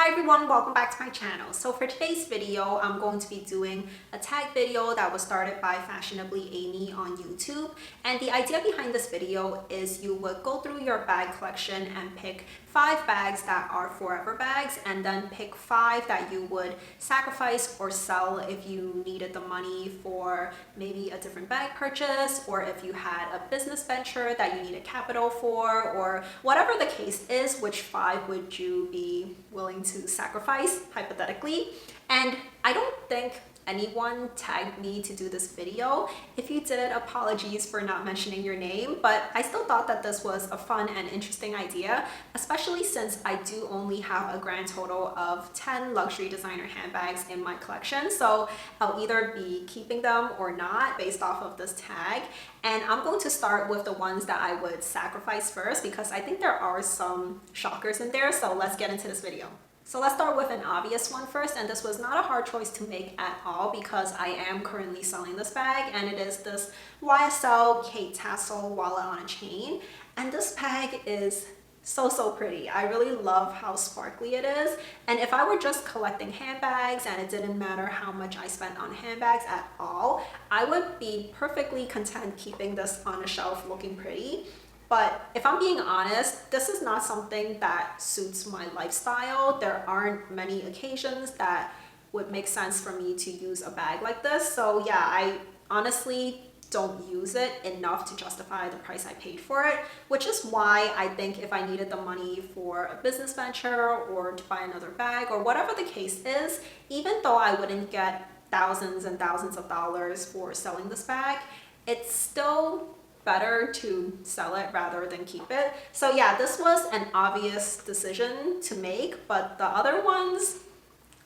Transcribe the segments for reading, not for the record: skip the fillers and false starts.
Hi everyone, welcome back to my channel. So for today's video, I'm going to be doing a tag video that was started by Fashionably Amy on YouTube. And the idea behind this video is you would go through your bag collection and pick 5 bags that are forever bags, and then pick 5 that you would sacrifice or sell if you needed the money for maybe a different bag purchase, or if you had a business venture that you needed capital for, or whatever the case is, which 5 would you be willing to sacrifice, hypothetically. And I don't think anyone tagged me to do this video. If you did, apologies for not mentioning your name, but I still thought that this was a fun and interesting idea, especially since I do only have a grand total of 10 luxury designer handbags in my collection. So I'll either be keeping them or not based off of this tag. And I'm going to start with the ones that I would sacrifice first, because I think there are some shockers in there. So let's get into this video. So let's start with an obvious one first, and this was not a hard choice to make at all because I am currently selling this bag, and it is this YSL Kate Tassel wallet on a chain. And this bag is so pretty. I really love how sparkly it is, and if I were just collecting handbags and it didn't matter how much I spent on handbags at all, I would be perfectly content keeping this on a shelf looking pretty. But if I'm being honest, this is not something that suits my lifestyle. There aren't many occasions that would make sense for me to use a bag like this. So yeah, I honestly don't use it enough to justify the price I paid for it, which is why I think if I needed the money for a business venture or to buy another bag or whatever the case is, even though I wouldn't get thousands and thousands of dollars for selling this bag, it's still better to sell it rather than keep it. So yeah, this was an obvious decision to make, but the other ones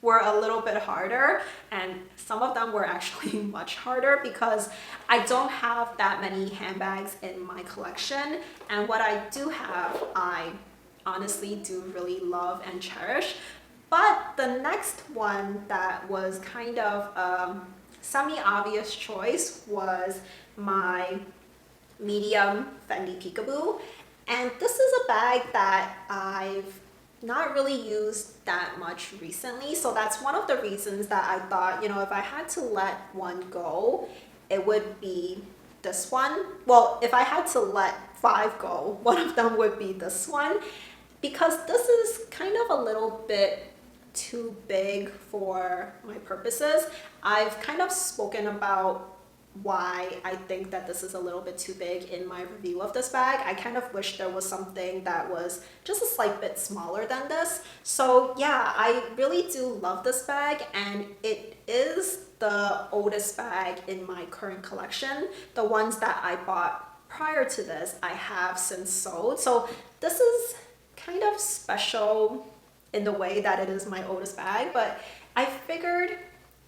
were a little bit harder, and some of them were actually much harder because I don't have that many handbags in my collection, and what I do have, I honestly do really love and cherish. But the next one that was kind of a semi-obvious choice was my medium Fendi Peekaboo, and this is a bag that I've not really used that much recently, so that's one of the reasons that I thought, you know, if I had to let one go, it would be this one. Well, if I had to let 5 go, one of them would be this one, because this is kind of a little bit too big for my purposes. I've kind of spoken about why I think that this is a little bit too big in my review of this bag. I kind of wish there was something that was just a slight bit smaller than this. So yeah, I really do love this bag, and it is the oldest bag in my current collection. The ones that I bought prior to this, I have since sold. So this is kind of special in the way that it is my oldest bag, but I figured,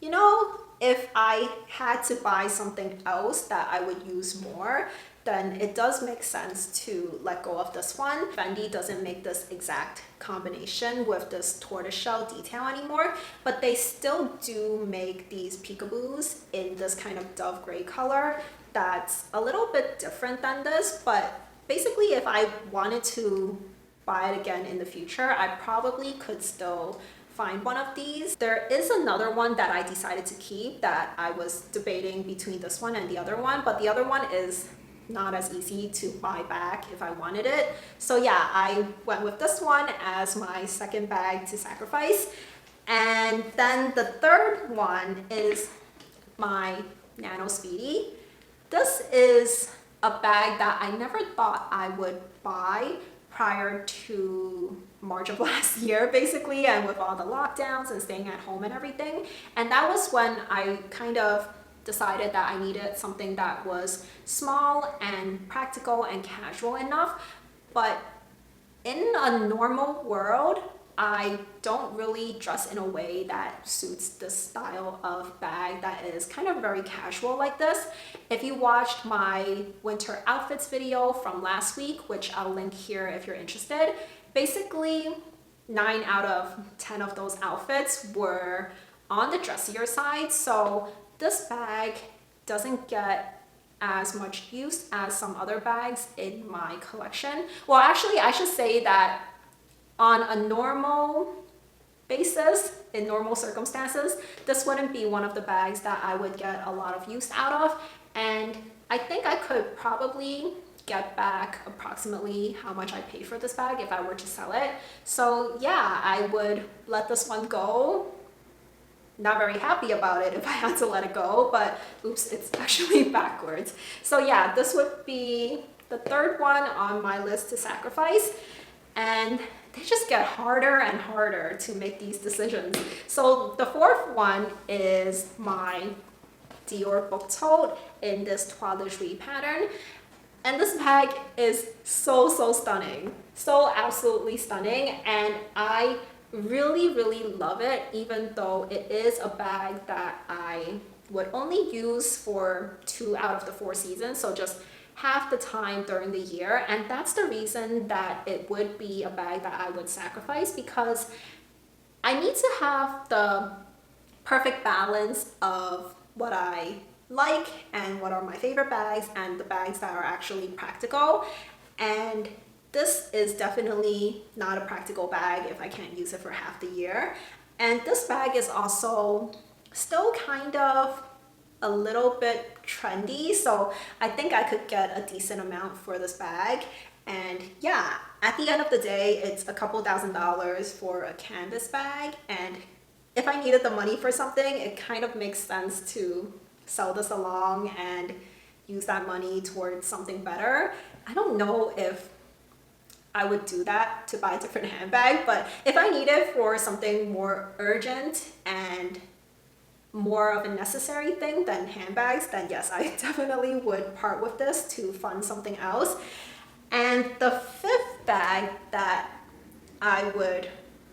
you know, if I had to buy something else that I would use more, then it does make sense to let go of this one. Fendi doesn't make this exact combination with this tortoiseshell detail anymore, but they still do make these peekaboos in this kind of dove gray color that's a little bit different than this. But basically, if I wanted to buy it again in the future, I probably could still find one of these. There is another one that I decided to keep that I was debating between this one and the other one, but the other one is not as easy to buy back if I wanted it. So yeah, I went with this one as my second bag to sacrifice. And then the third one is my Nano Speedy. This is a bag that I never thought I would buy prior to March of last year, basically, and with all the lockdowns and staying at home and everything. And that was when I kind of decided that I needed something that was small and practical and casual enough. But in a normal world, I don't really dress in a way that suits this style of bag that is kind of very casual like this. If you watched my winter outfits video from last week, which I'll link here if you're interested, basically 9 out of 10 of those outfits were on the dressier side. So this bag doesn't get as much use as some other bags in my collection. Well, actually, I should say that on a normal basis in normal circumstances, this wouldn't be one of the bags that I would get a lot of use out of. And I think I could probably get back approximately how much I paid for this bag if I were to sell it. So yeah, I would let this one go. Not very happy about it if I had to let it go, but oops, it's actually backwards. So yeah, this would be the third one on my list to sacrifice. And they just get harder and harder to make these decisions. So the fourth one is my Dior book tote in this Toile de Nuit pattern. And this bag is so stunning, so absolutely stunning, and I really love it, even though it is a bag that I would only use for 2 out of the 4 seasons, so just half the time during the year. And that's the reason that it would be a bag that I would sacrifice, because I need to have the perfect balance of what I like and what are my favorite bags and the bags that are actually practical. And this is definitely not a practical bag if I can't use it for half the year. And this bag is also still kind of a little bit trendy, so I think I could get a decent amount for this bag. And yeah, at the end of the day, it's a couple $1,000s for a canvas bag, and if I needed the money for something, it kind of makes sense to sell this along and use that money towards something better. I don't know if I would do that to buy a different handbag, but if I need it for something more urgent and more of a necessary thing than handbags, then yes, I definitely would part with this to fund something else. And the fifth bag that I would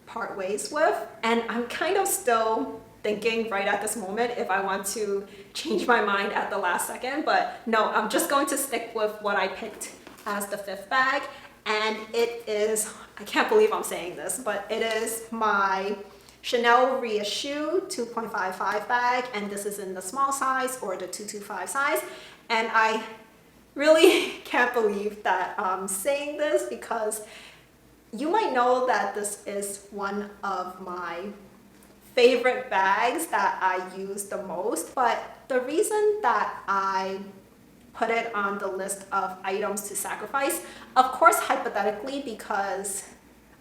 part ways with, and I'm kind of still thinking right at this moment if I want to change my mind at the last second, but no, I'm just going to stick with what I picked as the fifth bag. And it is, I can't believe I'm saying this, but it is my Chanel Reissue 2.55 bag, and this is in the small size or the 225 size. And I really can't believe that I'm saying this, because you might know that this is one of my favorite bags that I use the most, but the reason that I put it on the list of items to sacrifice, of course hypothetically, because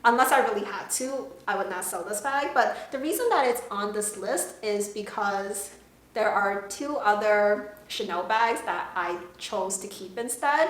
unless I really had to, I would not sell this bag. But the reason that it's on this list is because there are 2 other Chanel bags that I chose to keep instead.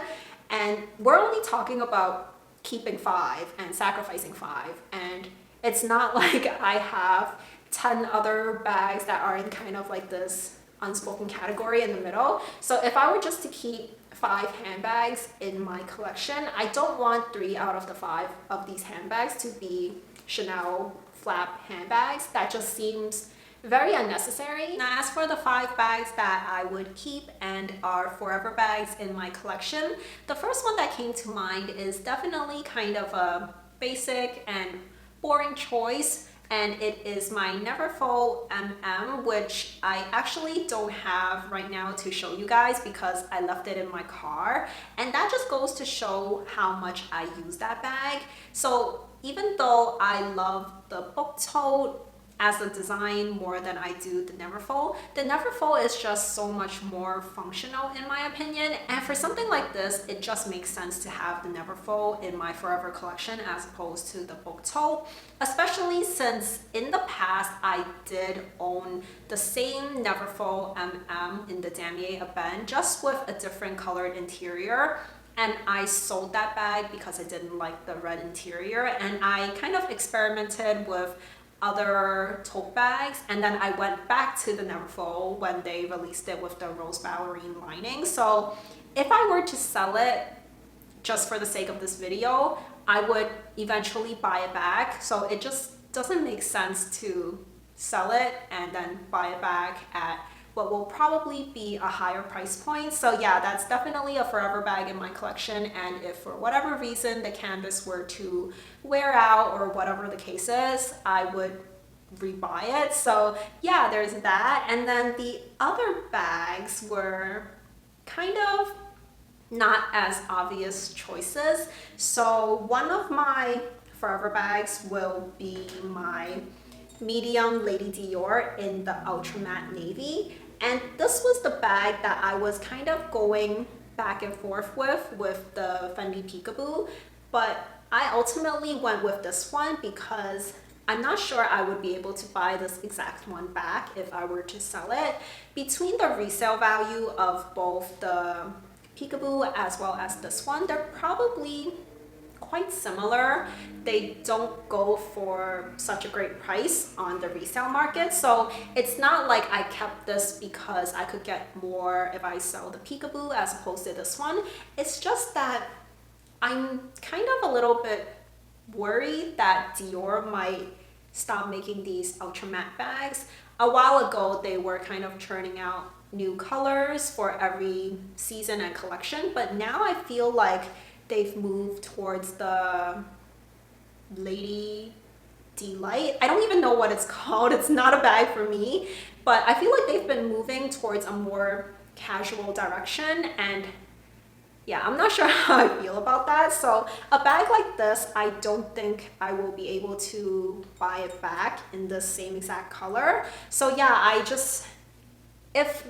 And we're only talking about keeping 5 and sacrificing 5. And it's not like I have 10 other bags that are in kind of like this unspoken category in the middle. So if I were just to keep 5 handbags in my collection, I don't want 3 out of the 5 of these handbags to be Chanel flap handbags. That just seems very unnecessary. Now, as for the 5 bags that I would keep and are forever bags in my collection, the first one that came to mind is definitely kind of a basic and boring choice, and it is my Neverfull MM, which I actually don't have right now to show you guys because I left it in my car. And that just goes to show how much I use that bag. So even though I love the book tote as a design more than I do the Neverfull is just so much more functional in my opinion. And for something like this, it just makes sense to have the Neverfull in my forever collection as opposed to the book tote, especially since in the past I did own the same Neverfull MM in the Damier Ebene, just with a different colored interior. And I sold that bag because I didn't like the red interior, and I kind of experimented with other tote bags, and then I went back to the Neverfull when they released it with the rose ballerine lining. So if I were to sell it just for the sake of this video, I would eventually buy it back. So it just doesn't make sense to sell it and then buy it back at what will probably be a higher price point. So yeah, that's definitely a forever bag in my collection, and if for whatever reason the canvas were to wear out or whatever the case is, I would rebuy it. So yeah, there's that. And then the other bags were kind of not as obvious choices. So one of my forever bags will be my medium Lady Dior in the ultra matte navy. And this was the bag that I was kind of going back and forth with the Fendi Peekaboo, but I ultimately went with this one because I'm not sure I would be able to buy this exact one back if I were to sell it. Between the resale value of both the Peekaboo as well as this one, they're probably quite similar. They don't go for such a great price on the resale market, so it's not like I kept this because I could get more if I sell the Peekaboo as opposed to this one. It's just that I'm kind of a little bit worried that Dior might stop making these ultra matte bags. A while ago, they were kind of churning out new colors for every season and collection, but now I feel like they've moved towards the Lady Delight. I don't even know what it's called. It's not a bag for me, but I feel like they've been moving towards a more casual direction, and yeah, I'm not sure how I feel about that. So a bag like this, I don't think I will be able to buy it back in the same exact color. So yeah, if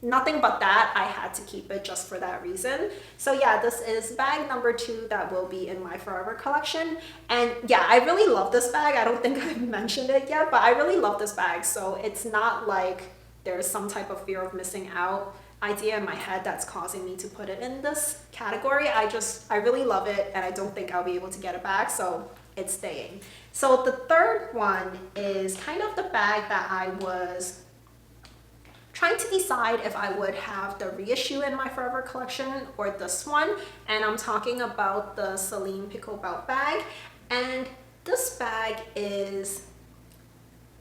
nothing but that, I had to keep it just for that reason. So yeah, this is bag number 2 that will be in my forever collection. And yeah, I really love this bag. I don't think I've mentioned it yet, but I really love this bag. So it's not like there's some type of fear of missing out idea in my head that's causing me to put it in this category. I really love it, and I don't think I'll be able to get it back, so it's staying. So the third one is kind of the bag that I was trying to decide if I would have the reissue in my forever collection or this one, and I'm talking about the Celine Pickle Belt bag. And this bag is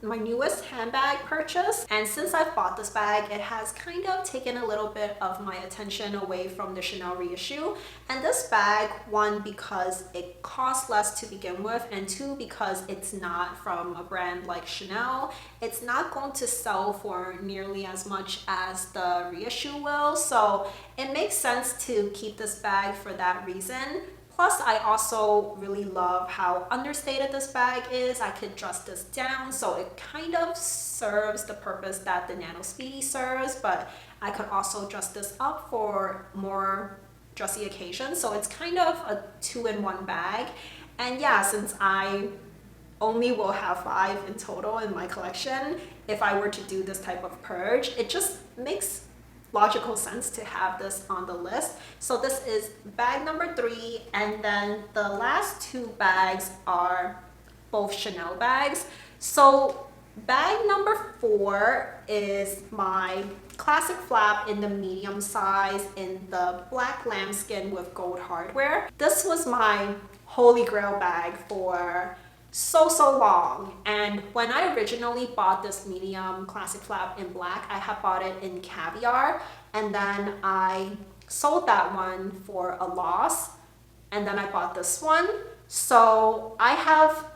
my newest handbag purchase, and since I've bought this bag, it has kind of taken a little bit of my attention away from the Chanel reissue. And this bag, one, because it costs less to begin with, and two, because it's not from a brand like Chanel, it's not going to sell for nearly as much as the reissue will, so it makes sense to keep this bag for that reason. Plus, I also really love how understated this bag is. I could dress this down, so it kind of serves the purpose that the Nano Speedy serves, but I could also dress this up for more dressy occasions. So it's kind of a 2-in-1 bag. And yeah, since I only will have 5 in total in my collection, if I were to do this type of purge, it just makes logical sense to have this on the list. So this is bag number 3, and then the last 2 bags are both Chanel bags. So bag number 4 is my classic flap in the medium size in the black lambskin with gold hardware. This was my holy grail bag for so long, and when I originally bought this medium classic flap in black, I had bought it in caviar, and then I sold that one for a loss, and then I bought this one. So I have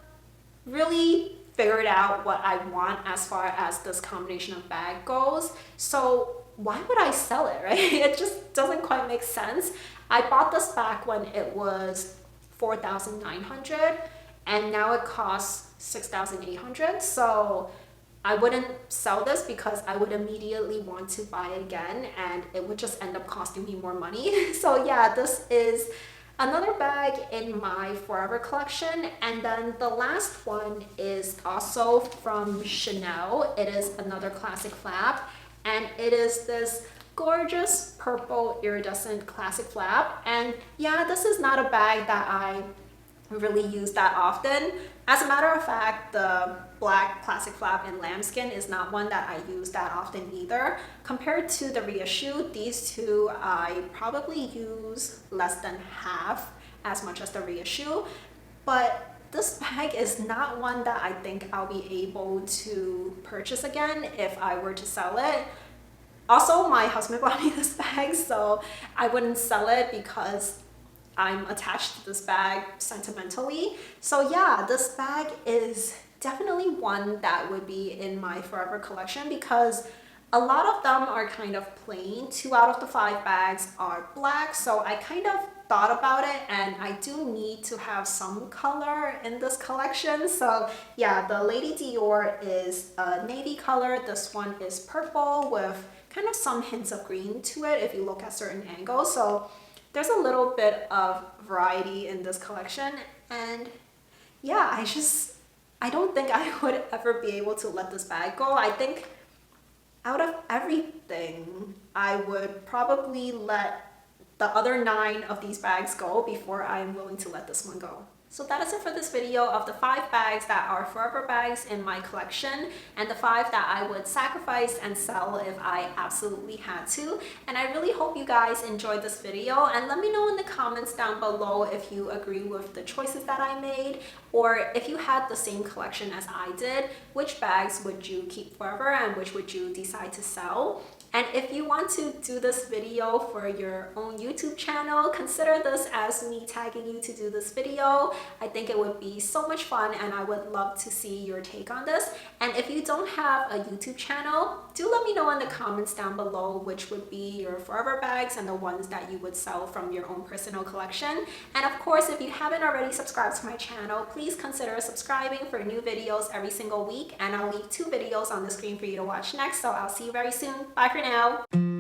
really figured out what I want as far as this combination of bag goes. So why would I sell it, right? It just doesn't quite make sense. I bought this back when it was $4,900, and now it costs $6,800. So I wouldn't sell this because I would immediately want to buy it again, and it would just end up costing me more money. So yeah, this is another bag in my forever collection. And then the last one is also from Chanel. It is another classic flap, and it is this gorgeous purple iridescent classic flap. And yeah, this is not a bag that I really use that often. As a matter of fact, the black classic flap in lambskin is not one that I use that often either. Compared to the reissue, these two I probably use less than half as much as the reissue. But this bag is not one that I think I'll be able to purchase again if I were to sell it. Also, my husband bought me this bag, so I wouldn't sell it because I'm attached to this bag sentimentally. So yeah, this bag is definitely one that would be in my forever collection because A lot of them are kind of plain. 2 out of the 5 bags are black, so I kind of thought about it, and I do need to have some color in this collection. So yeah, the Lady Dior is a navy color. This one is purple with kind of some hints of green to it if you look at certain angles. So there's a little bit of variety in this collection, and yeah, I don't think I would ever be able to let this bag go. I think out of everything, I would probably let the other 9 of these bags go before I'm willing to let this one go. So that is it for this video of the 5 bags that are forever bags in my collection, and the 5 that I would sacrifice and sell if I absolutely had to. And I really hope you guys enjoyed this video, and let me know in the comments down below if you agree with the choices that I made, or if you had the same collection as I did, which bags would you keep forever and which would you decide to sell? And if you want to do this video for your own YouTube channel, consider this as me tagging you to do this video. I think it would be so much fun, and I would love to see your take on this. And if you don't have a YouTube channel, do let me know in the comments down below which would be your forever bags and the ones that you would sell from your own personal collection. And of course, if you haven't already subscribed to my channel, please consider subscribing for new videos every single week. And I'll leave 2 videos on the screen for you to watch next. So I'll see you very soon. Bye for now.